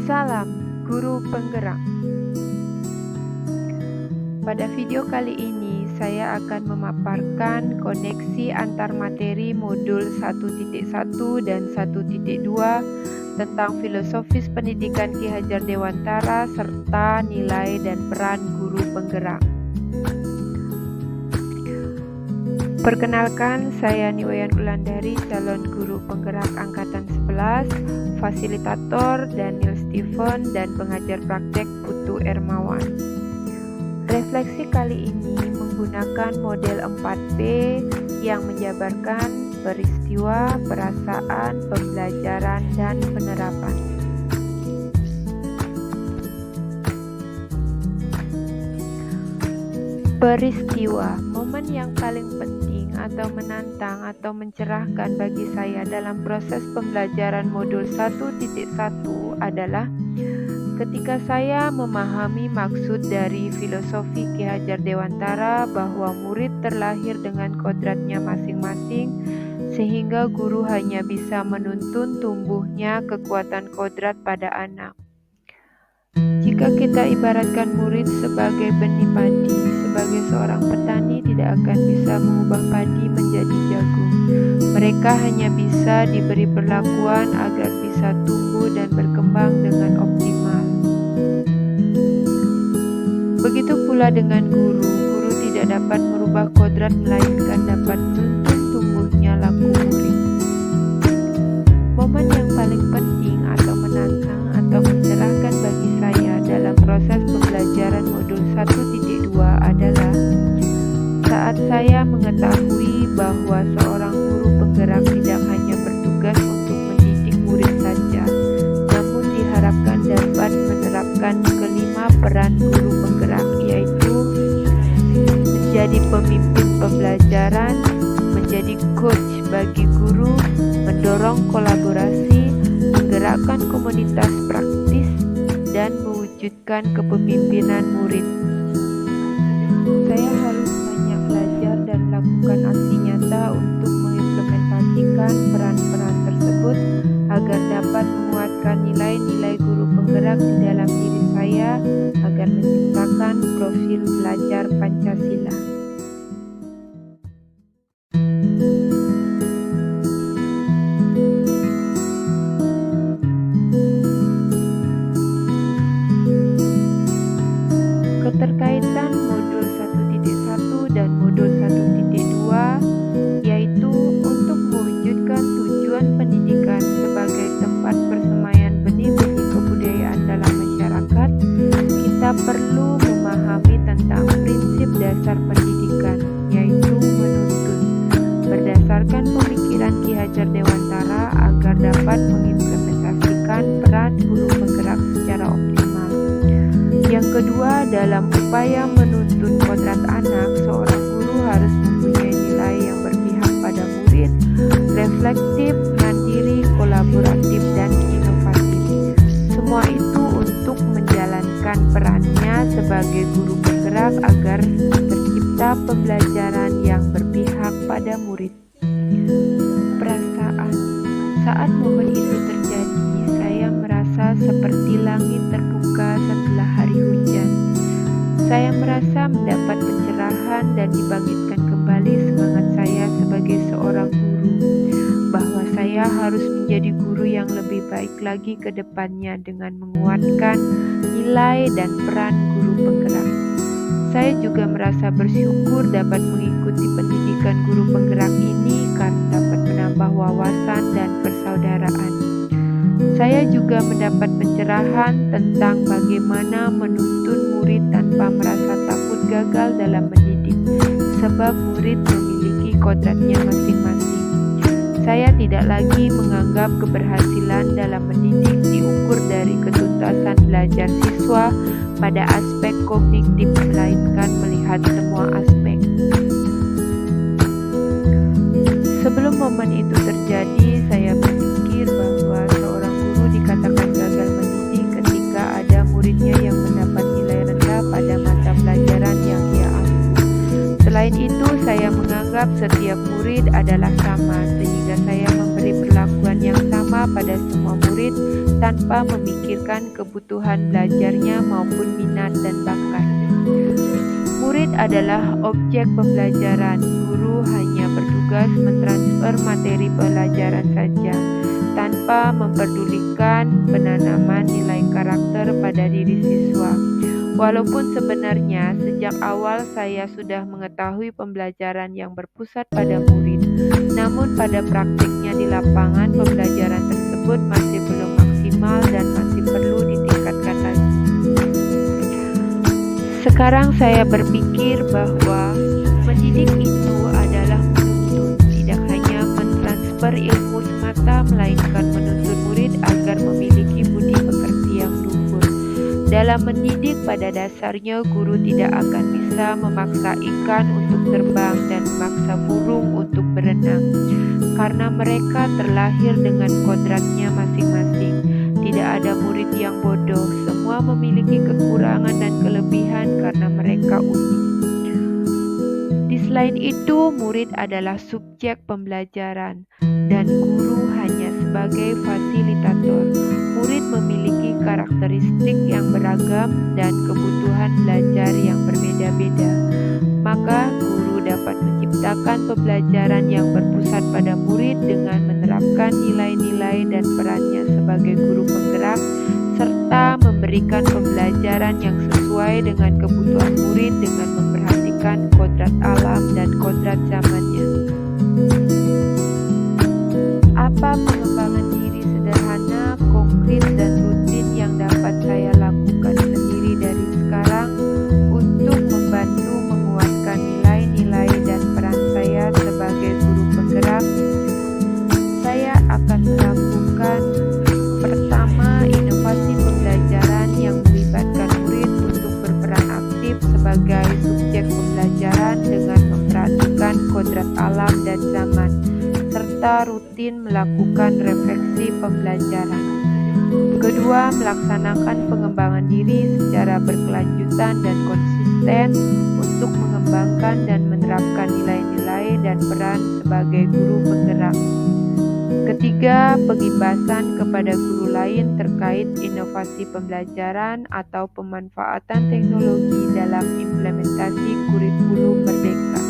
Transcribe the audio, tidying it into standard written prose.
Salam Guru Penggerak. Pada video kali ini saya akan memaparkan koneksi antar materi modul 1.1 dan 1.2 tentang filosofis pendidikan Ki Hajar Dewantara serta nilai dan peran guru penggerak. Perkenalkan, saya Niwayan Wulandari, calon guru penggerak angkatan 11, fasilitator Daniel Steven, dan pengajar praktek Putu Ermawan. Refleksi kali ini menggunakan model 4P yang menjabarkan peristiwa, perasaan, pembelajaran, dan penerapan. Peristiwa, momen yang paling penting atau menantang atau mencerahkan bagi saya dalam proses pembelajaran modul 1.1 adalah ketika saya memahami maksud dari filosofi Ki Hajar Dewantara bahwa murid terlahir dengan kodratnya masing-masing, sehingga guru hanya bisa menuntun tumbuhnya kekuatan kodrat pada anak. Jika kita ibaratkan murid sebagai benih padi, sebagai seorang petani tidak akan bisa mengubah padi menjadi jagung. Mereka hanya bisa diberi perlakuan agar bisa tumbuh dan berkembang dengan optimal. Begitu pula dengan guru. Guru tidak dapat merubah kodrat melainkan dapat menuntun tumbuhnya laku murid. Momen yang paling penting atau menantang atau mencerahkan bagi saya dalam proses pembelajaran modul 1.2 adalah saat saya mengetahui bahwa seorang guru penggerak tidak hanya bertugas untuk mendidik murid saja, namun diharapkan dapat menerapkan kelima peran guru penggerak, yaitu menjadi pemimpin pembelajaran, menjadi coach bagi guru, mendorong kolaborasi, menggerakkan komunitas praktis, dan mewujudkan kepemimpinan murid. Saya harus banyak belajar dan lakukan aksi nyata untuk mengimplementasikan peran-peran tersebut agar dapat menguatkan nilai-nilai guru penggerak di dalam diri saya agar menciptakan profil belajar Pancasila. Keterkaitan modul 1.1 dan modul 1.2 yaitu untuk mewujudkan tujuan pendidikan sebagai tempat persemaian benih-benih kebudayaan dalam masyarakat, kita perlu memahami tentang prinsip dasar pendidikan, yaitu menuntun, berdasarkan pemikiran Ki Hajar Dewantara agar dapat mengimplementasikan peran guru penggerak secara optimal. Yang kedua, dalam upaya menuntun kodrat anak, seorang guru harus mempunyai nilai yang berpihak pada murid, reflektif, mandiri, kolaboratif, dan inovatif. Semua itu untuk menjalankan perannya sebagai guru penggerak agar tercipta pembelajaran yang berpihak pada murid. Perasaan. Saat momen itu terjadi, saya merasa seperti langit terbuka setelah hari hujan. Saya merasa mendapat pencerahan dan dibangkitkan kembali semangat saya sebagai seorang guru, bahwa saya harus menjadi guru yang lebih baik lagi ke depannya dengan menguatkan nilai dan peran guru penggerak. Saya juga merasa bersyukur dapat mengikuti pendidikan guru penggerak ini karena dapat menambah wawasan dan persaudaraan. Saya juga mendapat pencerahan tentang bagaimana menuntun murid tanpa merasa takut gagal dalam mendidik, sebab murid memiliki kodratnya masing-masing. Saya tidak lagi menganggap keberhasilan dalam mendidik diukur dari ketuntasan belajar siswa pada aspek kognitif, melainkan melihat semua aspek. Sebelum momen itu terjadi, saya berpikir bahwa seorang guru dikatakan gagal mendidik ketika ada muridnya yang mendapat nilai rendah pada mata pelajaran yang ia ambil. Selain itu, saya menganggap setiap murid adalah sama, sehingga saya memberi perlakuan yang sama pada semua murid tanpa memikirkan kebutuhan belajarnya maupun minat dan bakatnya. Murid adalah objek pembelajaran. Guru hanya bertugas mentransfer materi pelajaran saja, tanpa memperdulikan penanaman nilai karakter pada diri siswa. Walaupun sebenarnya sejak awal saya sudah mengetahui pembelajaran yang berpusat pada murid, namun pada praktiknya di lapangan pembelajaran tersebut masih belum maksimal dan masih perlu ditingkatkan lagi. Sekarang saya berpikir bahwa mendidik itu adalah menuntun, tidak hanya mentransfer ilmu semata, melainkan menuntun murid agar memiliki budi pekerti yang luhur. Dalam mendidik, pada dasarnya guru tidak akan bisa memaksa ikan untuk terbang dan memaksa burung untuk berenang, karena mereka terlahir dengan kodratnya masing-masing. Tidak ada murid yang bodoh, semua memiliki kekurangan dan kelebihan karena mereka unik. Di selain itu, murid adalah subjek pembelajaran dan guru hanya sebagai fasilitator. Murid memiliki karakteristik yang beragam dan kebutuhan belajar yang berbeda-beda. Maka guru dapat menciptakan pembelajaran yang berpusat pada murid dengan menerapkan nilai-nilai dan perannya sebagai guru penggerak, serta memberikan pembelajaran yang sesuai dengan kebutuhan murid dengan memperhatikan kodrat alam dan kodrat zamannya. Apa pengembangan diri sederhana, konkret, dan rutin yang dapat saya lakukan sendiri dari sekarang untuk membantu menguatkan nilai-nilai dan peran saya sebagai guru penggerak? Saya akan melakukan pertama, inovasi pembelajaran yang melibatkan murid untuk berperan aktif sebagai subjek pembelajaran dengan memperhatikan kodrat alam dan zaman, serta rutin melakukan refleksi pembelajaran. Kedua, melaksanakan pengembangan diri secara berkelanjutan dan konsisten untuk mengembangkan dan menerapkan nilai-nilai dan peran sebagai guru penggerak. Ketiga, pengimbasan kepada guru lain terkait inovasi pembelajaran atau pemanfaatan teknologi dalam implementasi kurikulum merdeka.